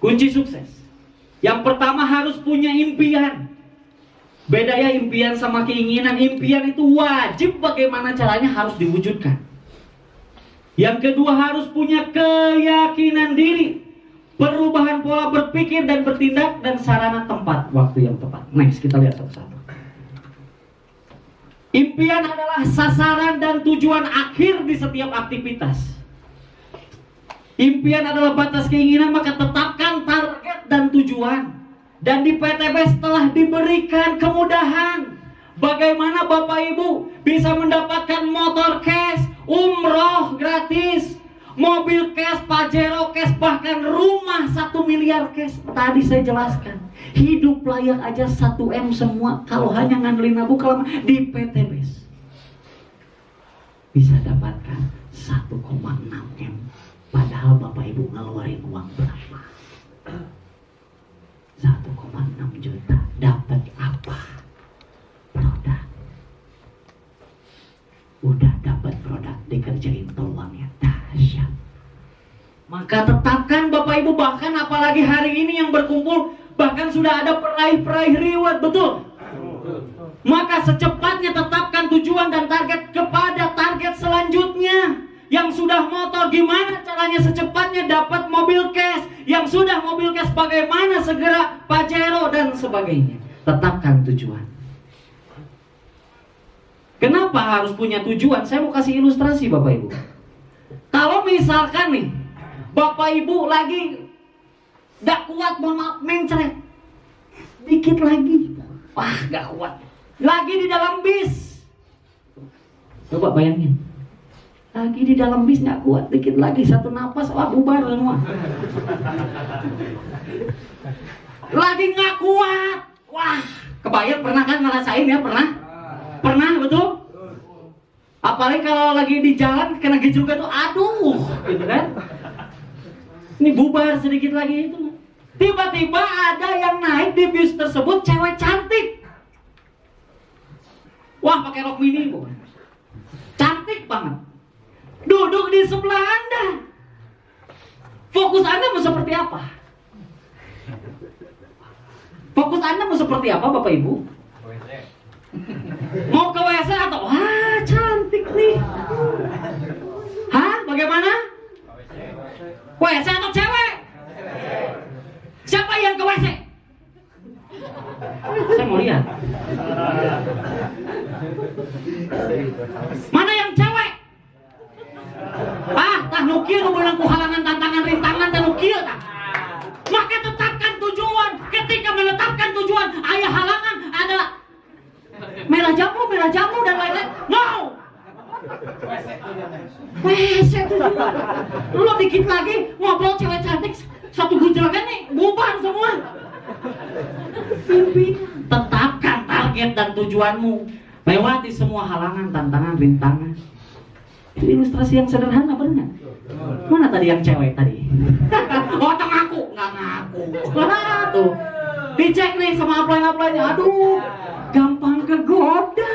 Kunci sukses. Yang pertama harus punya impian. Beda ya impian sama keinginan. Impian itu wajib, bagaimana caranya harus diwujudkan. Yang kedua harus punya keyakinan diri, perubahan pola berpikir dan bertindak, dan sarana tempat waktu yang tepat. Next, kita lihat satu-satu. Impian adalah sasaran dan tujuan akhir di setiap aktivitas. Impian adalah batas keinginan, maka tetapkan target dan tujuan. Dan di PTB telah diberikan kemudahan. Bagaimana Bapak Ibu bisa mendapatkan motor cash, umroh gratis, mobil cash, Pajero cash, bahkan rumah 1 miliar cash. Tadi saya jelaskan, hidup layak aja 1 M semua. Kalau hanya ngandelin nabung kelamaan di PTB bisa dapatkan 1,6 M. Padahal Bapak Ibu ngeluarin uang berapa? 1,6 juta. Dapat apa? Produk. Udah dapat produk, dikerjain peluangnya dahsyat. Maka tetapkan Bapak Ibu, bahkan apalagi hari ini yang berkumpul, bahkan sudah ada peraih-peraih reward, betul? Maka secepatnya tetapkan tujuan dan target kepada target selanjutnya. Yang sudah motor, gimana caranya secepatnya dapat mobil cash? Yang sudah mobil cash, bagaimana segera Pajero dan sebagainya. Tetapkan tujuan. Kenapa harus punya tujuan? Saya mau kasih ilustrasi Bapak Ibu. Kalau misalkan nih Bapak Ibu lagi gak kuat, mohon maaf, mencret dikit lagi, wah gak kuat, lagi di dalam bis. Coba bayangin, lagi di dalam bis gak kuat, dikit lagi, satu napas, wah bubar semua. Lagi gak kuat, wah kebayang, pernah kan ngerasain ya? Pernah betul? Apalagi kalau lagi di jalan kena gejruk tuh, aduh, gitu kan? Ini bubar sedikit lagi itu. Tiba-tiba ada yang naik di bis tersebut, cewek cantik. Wah, pakai rok mini, Bu. Cantik banget. Duduk di sebelah Anda. Fokus Anda mau seperti apa? Fokus Anda mau seperti apa, Bapak Ibu? Mau ke WC atau wah cantik nih? Hah? Bagaimana? WC atau cewek? Siapa yang ke WC? Saya mau lihat. Mana yang cewek? Tah nukil bilang ku halangan tantangan rintangan dan nukil tah. Maka tetapkan tujuan. Ketika menetapkan tujuan, ayah halangan ada merah jambu dan lain-lain. No. WC tujuan. Lu dikit lagi ngobrol cewek cantik, satu gejrakan nih bubar semua. Tetapkan target dan tujuanmu. Lewati semua halangan, tantangan, rintangan. Itu ilustrasi yang sederhana, benar? Mana tadi yang cewek tadi? Oh, ngaku, nggak ngaku. Tuh, dicek nih sama apply-nya. Aduh, gampang kegoda.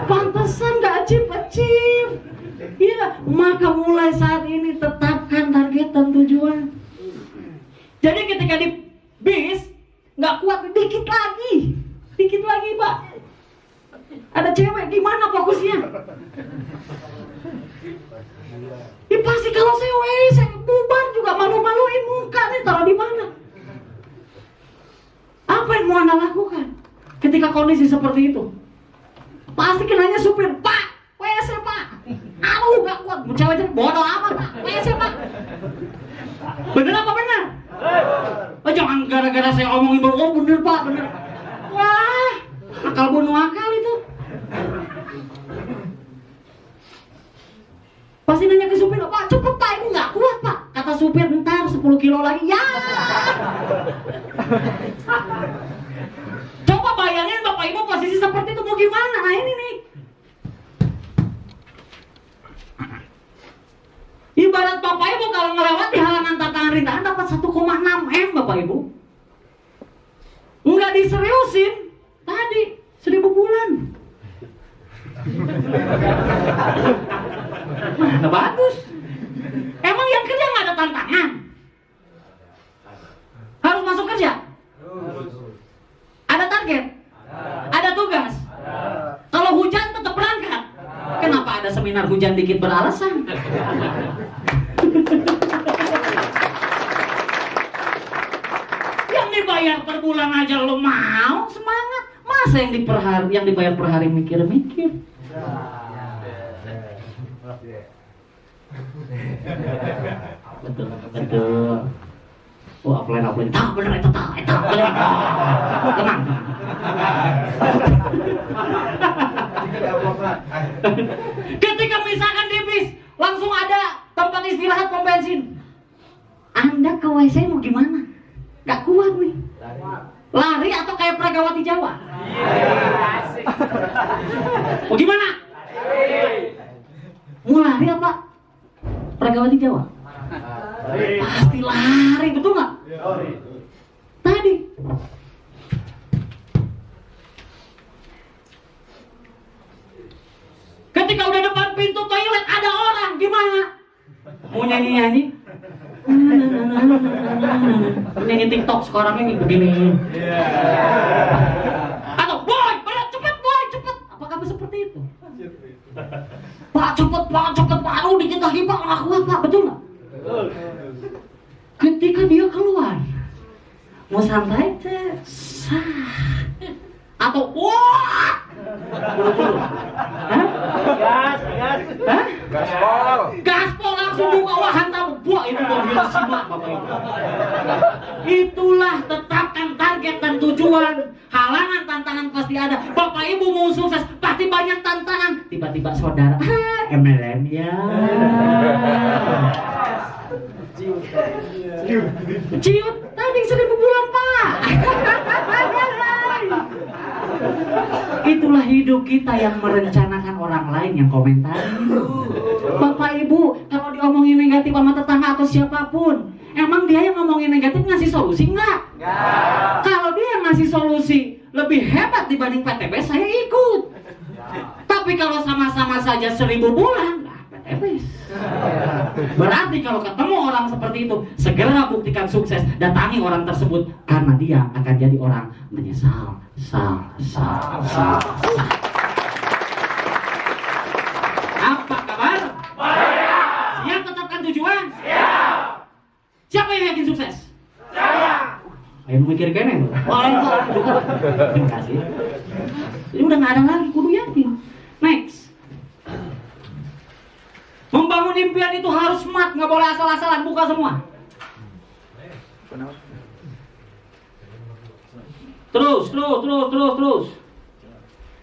Pantesan nggak achieve. Iya, maka mulai saat ini tetapkan target dan tujuan. Jadi ketika di bis nggak kuat, dikit lagi Pak. Ada cewek, gimana fokusnya? Pasti kalau saya bubar juga malu-maluin, muka nih taruh di mana? Apa yang mau Anda lakukan ketika kondisi seperti itu? Pasti kenanya supir, Pak, WC Pak. Aduh gak kuat, cewek bodoh amat Pak, WC Pak. Bener apa bener? Oh, jangan gara-gara saya omongin baru, oh bener Pak, bener. Wah, akal bunuh akal itu. Pasti nanya ke supir, Pak cepet Pak, ini gak kuat Pak. Kata supir, ntar 10 kilo lagi, ya. Coba bayangin Bapak Ibu posisi seperti itu mau gimana? Nah ini nih, ibarat Bapak Ibu kalau melewati halangan tantangan rintangan dapat 1,6 M Bapak Ibu. Enggak diseriusin, tadi 1000 bulan. Nah bagus. Emang yang kerja nggak ada tantangan? ada seminar hujan dikit beralasan. Yang dibayar per bulan aja lo mau semangat. Masa yang dibayar per hari mikir-mikir. Betul. Oh, apply. Tak bener itu tak bener. Tenang. Ketika misalkan di bis langsung ada tempat istirahat pom bensin. Anda ke WC mau gimana? Gak kuat nih. Lari atau kayak Pragawati Jawa? Mau gimana? Mau lari apa? Pragawati Jawa? Pasti lari, betul nggak? Tadi ketika udah depan pintu toilet ada orang, gimana? Mau nyanyi-nyanyi? Nyanyi TikTok sekarang ini begini. Atau boy, cepet boy, cepet. Apakah seperti itu? Pak cepet, aduh dikit lagi pak, nggak kuat pak, betul nggak? Ketika dia keluar, mau santai sah, atau wah, gaspol langsung buka, wah hantam, buah itu mobil simak bapak ibu. Itulah tetapkan target dan tujuan. Halangan tantangan pasti ada. Bapak ibu mau sukses pasti banyak tantangan. Tiba-tiba saudara, MLM ya. Ciut tadi 1.000 bulan pak. Itulah hidup kita yang merencanakan orang lain yang komentarin. Bapak ibu kalau diomongin negatif sama tetangga atau siapapun, emang dia yang ngomongin negatif ngasih solusi enggak? Kalau dia yang ngasih solusi lebih hebat dibanding PTB, saya ikut. Tapi kalau sama-sama saja 1.000 bulan, PTB. Berarti kalau ketemu orang seperti itu, segera buktikan sukses, datangi orang tersebut karena dia akan jadi orang menyesal. Apa kabar? Siap tetapkan tujuan? Siap. Siapa yang yakin sukses? Saya. Ayo mikir kene. Terima kasih. Jadi udah nggak ada lagi, kudu yakin. Next. Membangun impian itu harus smart, nggak boleh asal-asalan. Buka semua. Terus.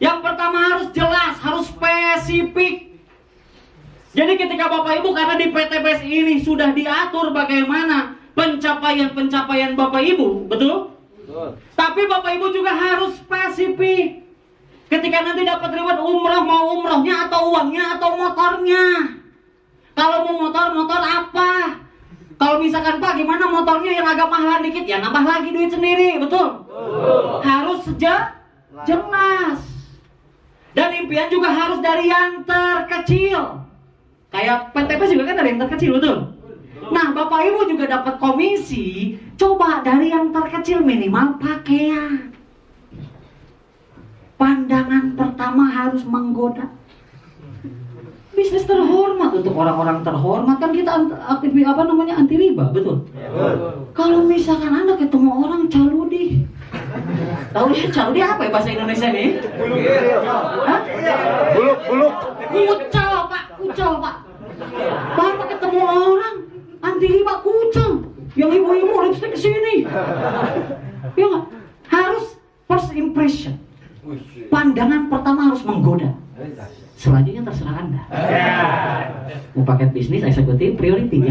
Yang pertama harus jelas, harus spesifik. Jadi ketika Bapak Ibu, karena di PTBS ini sudah diatur bagaimana pencapaian Bapak Ibu, betul? Tapi Bapak Ibu juga harus spesifik. Ketika nanti dapat reward umroh, mau umrohnya atau uangnya atau motornya. Kalau mau motor apa? Kalau misalkan Pak gimana motornya yang agak mahalan dikit, ya nambah lagi duit sendiri, betul? Harus jelas. Dan impian juga harus dari yang terkecil. Kayak PTP juga kan dari yang terkecil, betul? Nah, Bapak Ibu juga dapat komisi. Coba dari yang terkecil, minimal pakaian. Pandangan pertama harus menggoda. Bisnis terhormat untuk orang-orang terhormat, kan kita anti riba, betul? Kalau misalkan Anda ketemu orang caludi, tahu ya caludi apa ya bahasa Indonesia nih? Buluk. Kucel pak. Bapak ketemu orang anti riba kucel, yang ibu-ibu lipstick kesini, ya nggak? Harus first impression. Pandangan pertama harus menggoda. Selanjutnya terserah Anda. Mau paket bisnis, eksekutif, priority.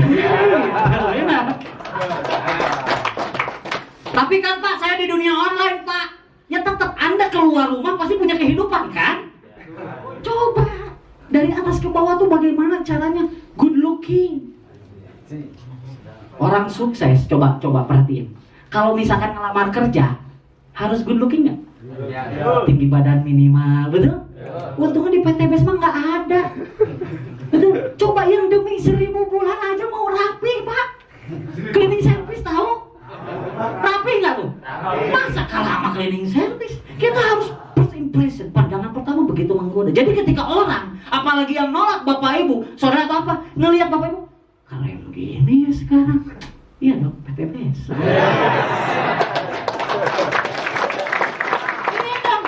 Tapi kan Pak, saya di dunia online Pak. Ya tetap Anda keluar rumah pasti punya kehidupan kan? Coba dari atas ke bawah tuh bagaimana caranya good looking. Orang sukses, coba perhatiin. Kalau misalkan ngelamar kerja, harus good looking nggak? Tinggi badan minimal, betul? Untungnya di PTBS mah nggak ada. Betul? Coba yang demi 1.000 bulan aja mau rapi Pak. Cleaning service tahu? Rapi nggak tuh? Masa kalah sama cleaning service? Kita harus first impression, pandangan pertama begitu menggoda. Jadi ketika orang, apalagi yang nolak Bapak Ibu, saudara atau apa, ngelihat Bapak Ibu, keren gini ya sekarang. Iya dong, PTBS. Ini dong,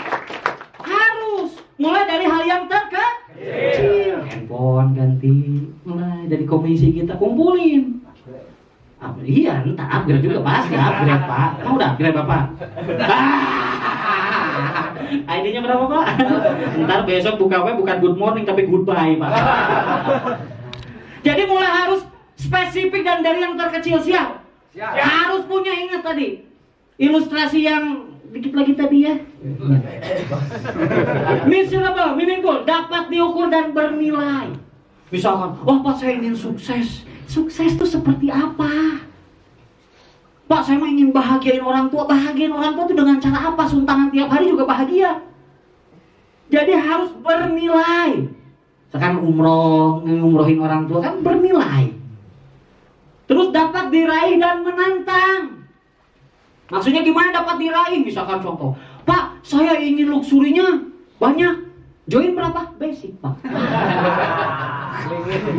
harus mulai dari hal yang terkecil. Handphone ganti, mulai dari komisi kita kumpulin. Iya, ntar upgrade juga pasti upgrade Pak. Mau udah upgrade Bapak? ID-nya berapa Pak? Ntar besok buka web bukan good morning tapi goodbye Pak. Jadi mulai harus spesifik dan dari yang terkecil, siap? Harus punya, ingat tadi ilustrasi yang dikit lagi tadi ya. Measurable, meaningful, dapat diukur dan bernilai. Misalkan, wah Pak saya ingin sukses. Sukses itu seperti apa? Pak saya mah ingin bahagiain orang tua. Bahagiain orang tua itu dengan cara apa? Suntangan tiap hari juga bahagia. Jadi harus bernilai. Sekarang ngumrohin orang tua kan bernilai. Terus dapat diraih dan menantang. Maksudnya gimana dapat diraih? Misalkan contoh, Pak saya ingin luxurinya banyak. Join berapa? Basic Pak.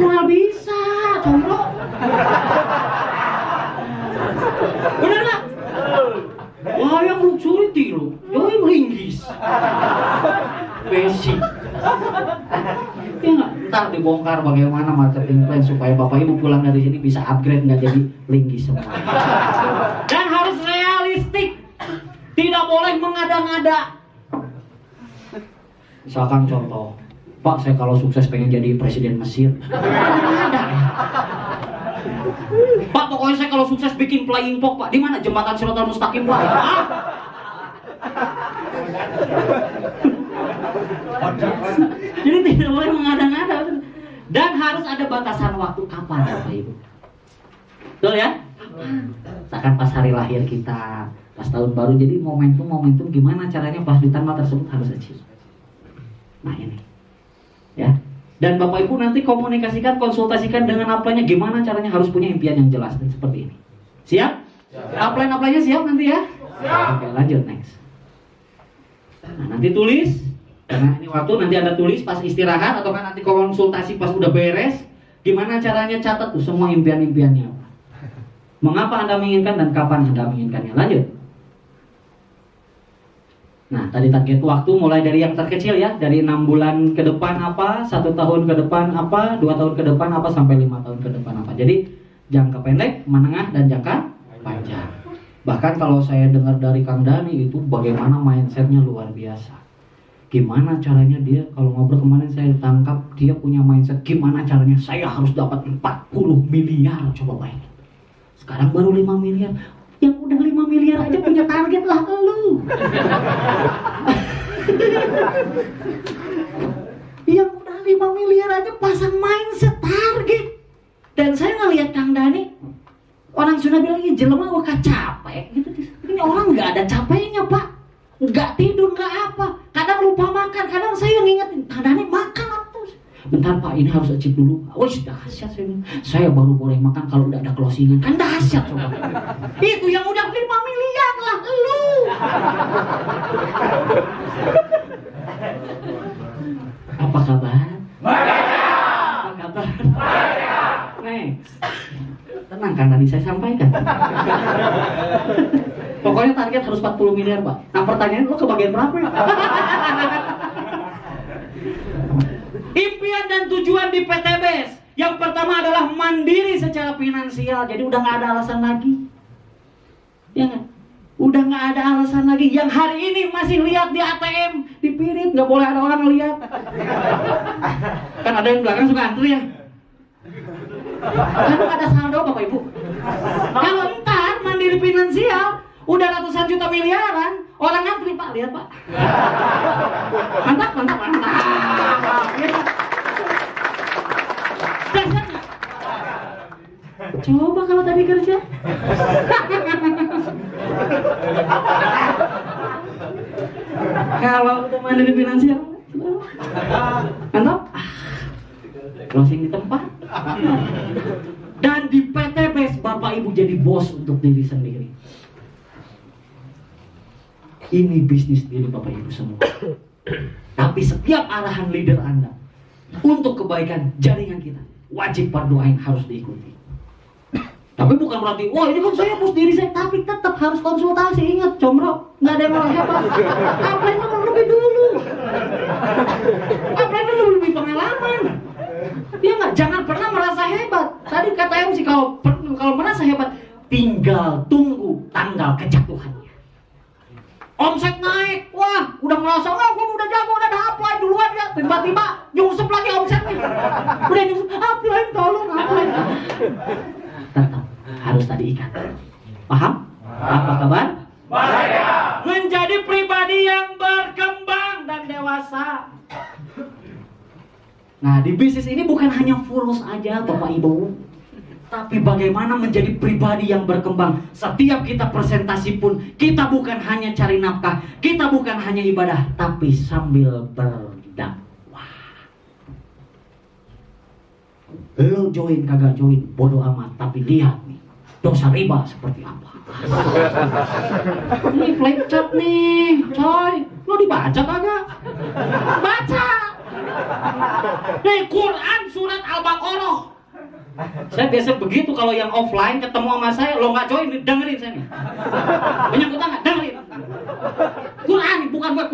Nggak bisa, combro. Bener nggak? Wah yang luxury tilu, join ringgis. Basic. Ya nggak? Ntar dibongkar bagaimana marketing plan supaya Bapak Ibu pulang dari sini bisa upgrade nggak jadi linggis semua. Dan harus realistik, tidak boleh mengada-ngada. Misalkan contoh, Pak saya kalau sukses pengen jadi presiden Mesir. Ada. Pak pokoknya saya kalau sukses bikin flying fox Pak. Di mana jembatan Shiratal Mustaqim Pak? Jadi tidak boleh mengada-ngada. Dan harus ada batasan waktu kapan Bapak Ibu. Betul ya? Misalkan pas hari lahir kita, pas tahun baru, jadi momentum gimana caranya pas di tanggal tersebut harus achieve. Nah ini ya. Dan Bapak Ibu nanti komunikasikan, konsultasikan dengan upline-nya gimana caranya, harus punya impian yang jelas dan seperti ini. Siap? Upline-nya siap nanti ya? Siap. Oke, lanjut next. Nah, nanti tulis. Karena ini waktu nanti Anda tulis pas istirahat atau kan nanti konsultasi pas udah beres, gimana caranya catat tuh semua impian-impiannya. Mengapa Anda menginginkan dan kapan Anda menginginkannya. Lanjut. Nah, tadi target waktu mulai dari yang terkecil ya, dari 6 bulan ke depan apa, 1 tahun ke depan apa, 2 tahun ke depan apa, sampai 5 tahun ke depan apa. Jadi jangka pendek, menengah, dan jangka panjang. Bahkan kalau saya dengar dari Kang Dani itu bagaimana mindsetnya luar biasa. Gimana caranya dia, kalau ngobrol kemarin saya tangkap, dia punya mindset gimana caranya saya harus dapat 40 miliar, coba bayangin. Sekarang baru 5 miliar. Yang udah 5 miliar aja punya target lah lu. Yang udah 5 miliar aja pasang mindset target. Dan saya ngelihat Kang Dani, orang Sunda bilang ini jelema wah capek gitu. Ini orang nggak ada capeknya Pak. Nggak tidur, nggak apa. Kadang lupa makan, kadang saya ngingetin Kang Dani makan apa. Bentar Pak, ini harus achieve dulu. Oh dahsyat saya baru boleh makan kalau udah ada closingan. Kan dahsyat coba. Itu yang udah 5 miliar lah lu. Apa kabar? Apa kabar? Next. Tenang kan tadi saya sampaikan. Pokoknya target harus 40 miliar Pak. Nah pertanyaan lo kebagian berapa ya? Impian dan tujuan di PTBS. Yang pertama adalah mandiri secara finansial. Jadi udah gak ada alasan lagi. Ya gak? Udah gak ada alasan lagi. Yang hari ini masih lihat di ATM, dipirit, gak boleh ada orang lihat. Kan ada yang belakang suka antri ya. Kan ada saldo Bapak Ibu. Kalau entar mandiri finansial, udah ratusan juta miliaran, orang ngantri Pak, lihat Pak. Mantap. Ya, Pak. Dahsyat nggak? Coba kalau tadi kerja. Kalau udah mandiri finansial, mantap. Closing di tempat. Dan di PTBS Bapak Ibu jadi bos untuk diri sendiri. Ini bisnis diri Bapak Ibu semua. Tapi Tapi setiap arahan leader Anda untuk kebaikan jaringan kita, wajib berdoain harus diikuti. Tapi bukan berarti, wah ini kan saya bos diri saya, tapi tetap harus konsultasi. Ingat, comro, nggak ada yang orang hebat. Upline itu lebih dulu. Upline itu lebih pengalaman. Dia nggak, jangan pernah merasa hebat. Tadi kata MC kalau merasa hebat, tinggal tunggu tanggal kejatuhannya. Omset naik, wah udah merasa, wah gue udah jago, udah ada upline duluan ya. Tiba-tiba nyusup lagi omsetnya. Udah nyusup, upline tolong, upline. Tetap harus tadi ikat. Paham? Apa kabar? Baik. Menjadi pribadi yang berkembang dan dewasa. Nah, di bisnis ini bukan hanya fulus aja Bapak Ibu, tapi bagaimana menjadi pribadi yang berkembang. Setiap kita presentasi pun, kita bukan hanya cari nafkah, kita bukan hanya ibadah, tapi sambil berdakwah. Lo join kagak join, bodoh amat, tapi lihat nih, dosa riba seperti apa. Ini flipchart nih, coy. Lo dibaca kagak? Baca. Nih Quran surat Al-Baqarah. Saya biasa begitu kalau yang offline ketemu sama saya, lo nggak join, dengerin saya nih. Banyak utang nggak? Dengerin. Quran, bukan gue,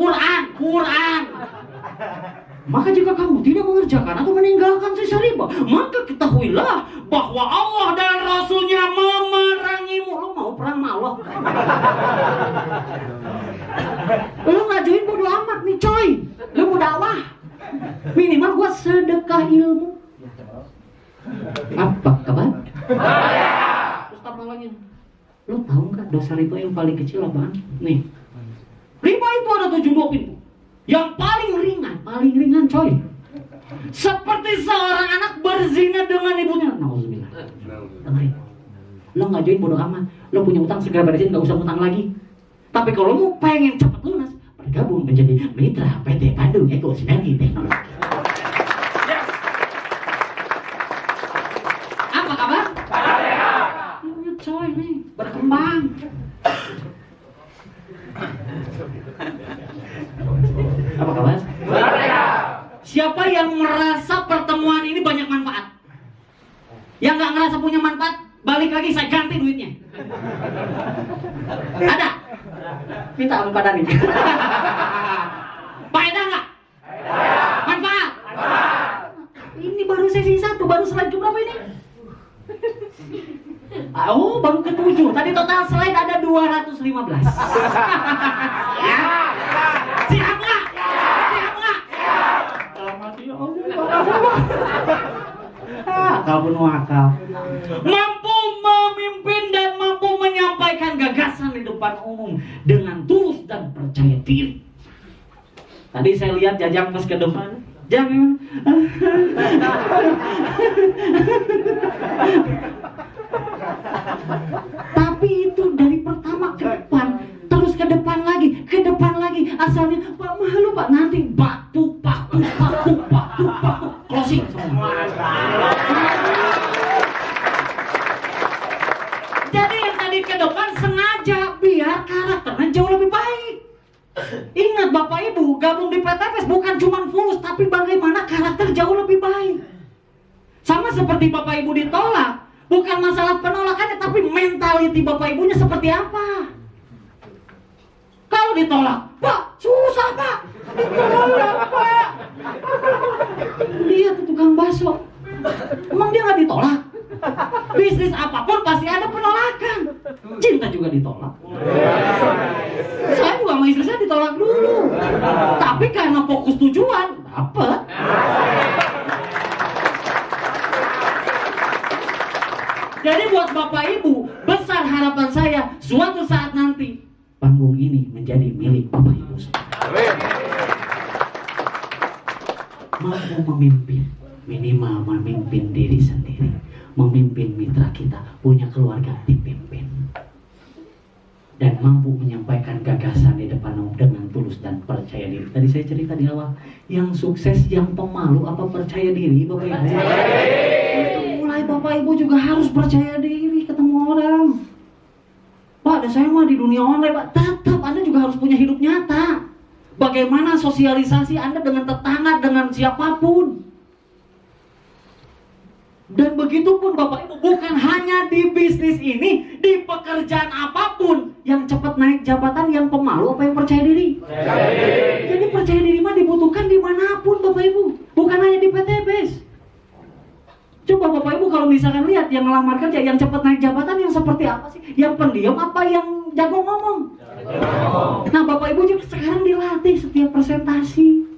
Quran. Maka jika kamu tidak mengerjakan atau meninggalkan sisa riba, maka ketahuilah bahwa Allah dan Rasulnya memerangimu. Lo mau perang sama Allah? Lo nggak join bodo amat nih coy. Lo mau dakwah, minimal gua sedekah ilmu. Apa kabar? Terus tambah lagi. Lo tahu nggak dosa riba yang paling kecil apaan? Nih, riba itu ada 72 pintu. Yang paling ringan coy. Seperti seorang anak berzina dengan ibunya. Nauzubillah. Dengerin. Lo nggak join bodo amat. Lo punya utang segera beresin, nggak usah utang lagi. Tapi kalau mau pengen cepat lunas, bergabung menjadi mitra PT Bandung Eko Sinergi Teknologi. Apa kabar? Ini coy nih berkembang. Apa kabar? Siapa yang merasa pertemuan ini banyak manfaat? Yang nggak ngerasa punya manfaat, balik lagi saya ganti duitnya. Ada? Minta sama Pak Dani. Faedah nggak? Manfaat? Ini baru sesi 1, baru slide berapa ini? Oh, baru ke-7. Tadi total slide ada 215. Ya. Siap nggak? Akal akal. Mampu memimpin dan mampu menyampaikan gagasan di depan umum dengan tulus dan percaya diri. Tadi saya lihat Jajang pas ke depan. Jangan. Tapi itu dari pertama ke depan, terus ke depan lagi. Asalnya Pak malu Pak, nanti batuk. Closing semua. Jadi yang tadi ke depan sengaja biar karakternya jauh lebih baik. Ingat Bapak Ibu, gabung di PTPS bukan cuma fulus, tapi bagaimana karakter jauh lebih baik. Sama seperti Bapak Ibu ditolak, bukan masalah penolakannya, tapi mentaliti Bapak Ibunya seperti apa. Kalau ditolak, Pak, susah Pak. Ditolak Pak. Dia tuh tukang bakso. Emang dia nggak ditolak? Bisnis apapun pasti ada penolakan. Cinta juga ditolak. Saya juga sama istri saya ditolak dulu. Tapi karena fokus tujuan, dapet. Jadi buat Bapak Ibu, besar harapan saya suatu saat nanti panggung ini menjadi milik Bapak Ibu semua. Mampu memimpin, minimal memimpin diri sendiri, memimpin mitra kita, punya keluarga dipimpin, dan mampu menyampaikan gagasan di depan umum dengan tulus dan percaya diri. Tadi saya cerita di awal, yang sukses yang pemalu apa percaya diri Bapak Ibu? Mulai Bapak Ibu juga harus percaya diri ketemu orang. Pak, ada saya mah di dunia online Pak, tetap Anda juga harus punya hidup nyata. Bagaimana sosialisasi Anda dengan tetangga, dengan siapapun. Dan begitu pun Bapak Ibu, bukan hanya di bisnis ini, di pekerjaan apapun. Yang cepat naik jabatan, yang pemalu apa yang percaya diri? Jadi percaya diri mah dibutuhkan dimanapun Bapak Ibu, bukan hanya di PTBS. Coba Bapak Ibu kalau misalkan lihat yang ngelamar kerja, yang cepat naik jabatan yang seperti apa sih? Yang pendiam apa yang jago ngomong? Nah Bapak Ibu juga sekarang dilatih setiap presentasi.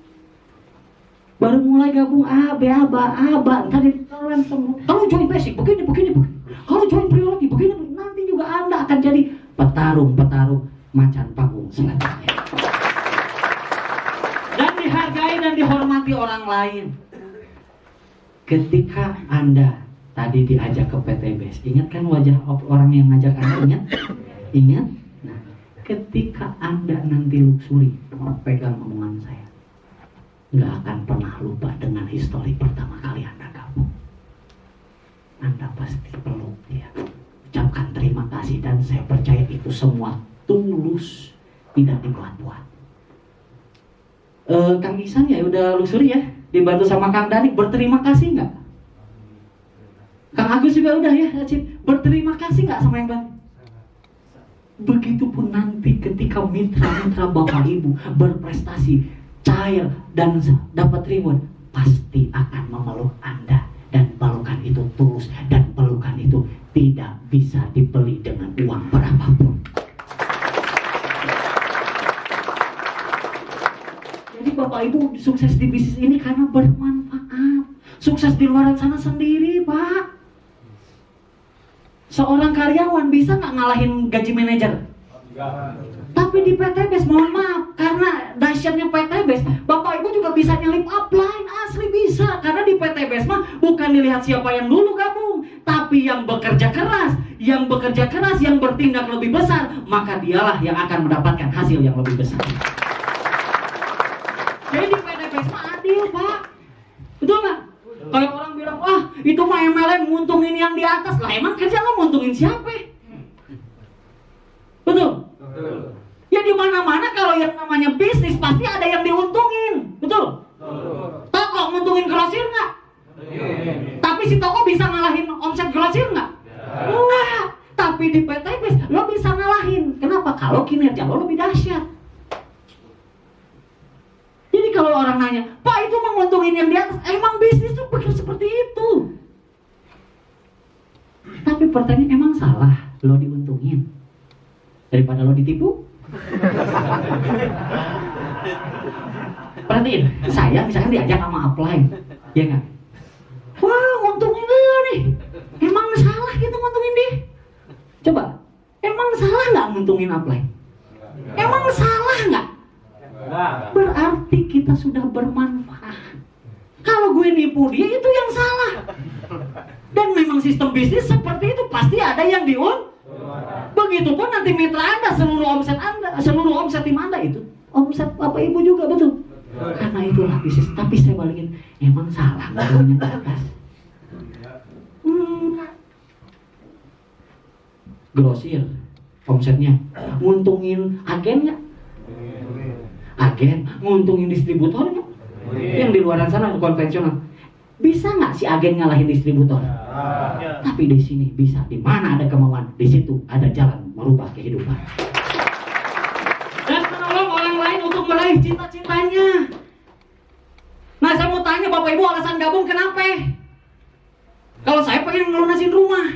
Baru mulai gabung A, B, A, B, A, B, ntar ditelan semua. Kalau join basic, begini. Kalau join priority, begini. Nanti juga Anda akan jadi petarung macan panggung selanjutnya. Dan dihargai dan dihormati orang lain. Ketika Anda tadi diajak ke PTBS, ingat kan wajah orang yang ngajak Anda, ingat? Nah, ketika Anda nanti luxury, pegang omongan saya, nggak akan pernah lupa dengan histori pertama kali Anda gabung. Anda pasti peluk dia, ucapkan terima kasih, dan saya percaya itu semua tulus, tidak dibuat-buat. Kang Isan ya udah luxury ya, dibantu sama Kang Danik, berterima kasih nggak? Kang Agus juga udah ya, berterima kasih nggak sama yang bantu? Begitupun nanti ketika mitra-mitra Bapak Ibu berprestasi, cair dan dapat reward, pasti akan memeluk Anda, dan pelukan itu tulus, dan pelukan itu tidak bisa dibeli dengan uang berapapun. Jadi Bapak Ibu sukses di bisnis ini karena bermanfaat. Sukses di luar sana sendiri Pak. Seorang karyawan bisa nggak ngalahin gaji manajer? Tapi di PTBS, mohon maaf, karena dahsyatnya PTBS, Bapak Ibu juga bisa nyelip upline, asli bisa. Karena di PTBS mah bukan dilihat siapa yang dulu gabung, tapi yang bekerja keras, yang bertindak lebih besar, maka dialah yang akan mendapatkan hasil yang lebih besar. Jadi di PTBS mah adil Pak, betul nggak? Kalau orang bilang, wah itu mah MLM nguntungin yang di atas, lah emang kerja lo nguntungin siapa? Betul? Ya di mana-mana kalau yang namanya bisnis pasti ada yang diuntungin, betul? Toko nguntungin grosir nggak? Tapi si toko bisa ngalahin omset grosir nggak? Enggak. Tapi di PTBS lo bisa ngalahin. Kenapa? Kalau kinerja lo lebih dahsyat. Jadi kalau orang nanya, Pak itu menguntungin yang di atas, emang bisnis tuh begitu seperti itu. Tapi pertanyaan, emang salah lo diuntungin daripada lo ditipu? Perhatiin, saya misalkan diajak sama upline, ya nggak? Wah, nguntungin dia nih. Emang salah gitu nguntungin dia? Coba, emang salah nggak nguntungin upline? Emang salah nggak? Berarti kita sudah bermanfaat. Kalau gue nipu dia, itu yang salah. Dan memang sistem bisnis seperti itu, pasti ada yang diuntungin. Begitupun nanti mitra Anda, seluruh omset tim Anda itu omset Bapak Ibu juga, betul? Karena itulah bisnis. Tapi saya balikin, emang salah ngomongnya ke atas? Grosir omsetnya nguntungin agennya, agen nguntungin distributornya, yang di luar sana konvensional. Bisa nggak si agen ngalahin distributor? Tapi di sini bisa. Di mana ada kemauan, di situ ada jalan merubah kehidupan. Dan menolong orang lain untuk meraih cita-citanya. Nah, saya mau tanya Bapak Ibu, alasan gabung kenapa? Kalau saya pengen ngelunasin rumah.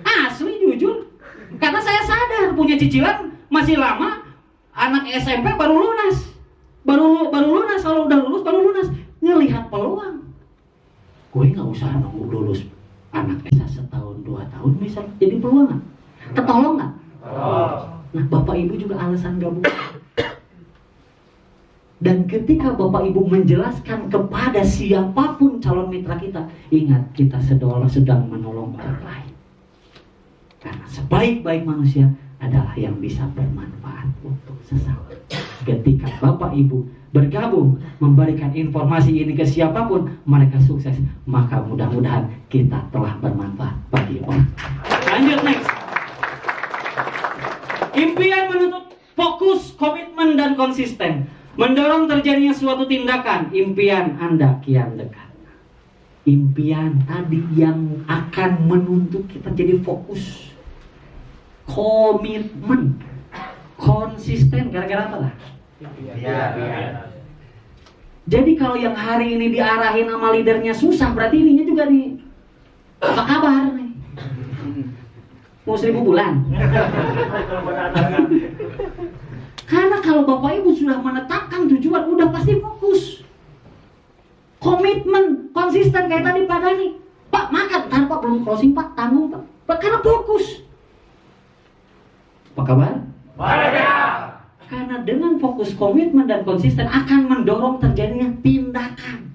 Asli jujur. Karena saya sadar punya cicilan masih lama. Anak SMP baru lunas. Baru lunas, kalau udah lulus baru lunas. Ngelihat peluang. Gue nggak usah nunggu lulus anak SMA setahun 2 tahun bisa jadi peluang nggak? Ketolong nggak? Nah Bapak Ibu juga alasan gabung. Dan ketika Bapak Ibu menjelaskan kepada siapapun calon mitra kita, ingat kita sedang menolong orang lain. Karena sebaik-baik manusia adalah yang bisa bermanfaat untuk sesama. Ketika Bapak Ibu bergabung memberikan informasi ini ke siapapun, mereka sukses, maka mudah-mudahan kita telah bermanfaat bagi orang. Lanjut next. Impian menuntut fokus, komitmen, dan konsisten mendorong terjadinya suatu tindakan. Impian Anda kian dekat. Impian tadi yang akan menuntut kita jadi fokus, komitmen, konsisten. Gara-gara apa lah? Jadi kalau yang hari ini diarahin sama leadernya susah, berarti ininya juga nih apa kabar nih? Mau 1000 bulan. Karena kalau Bapak Ibu sudah menetapkan tujuan, udah pasti fokus, komitmen, konsisten. Kayak tadi Pak Dani, Pak makan, ntar Pak belum closing Pak, tanggung Pak, karena fokus. Apa kabar? Karena dengan fokus, komitmen, dan konsisten akan mendorong terjadinya tindakan.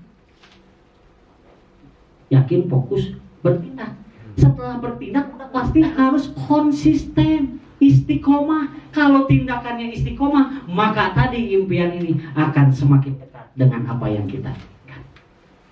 Yakin, fokus, bertindak. Setelah bertindak udah pasti harus konsisten, istiqomah. Kalau tindakannya istiqomah, maka tadi impian ini akan semakin dekat dengan apa yang kita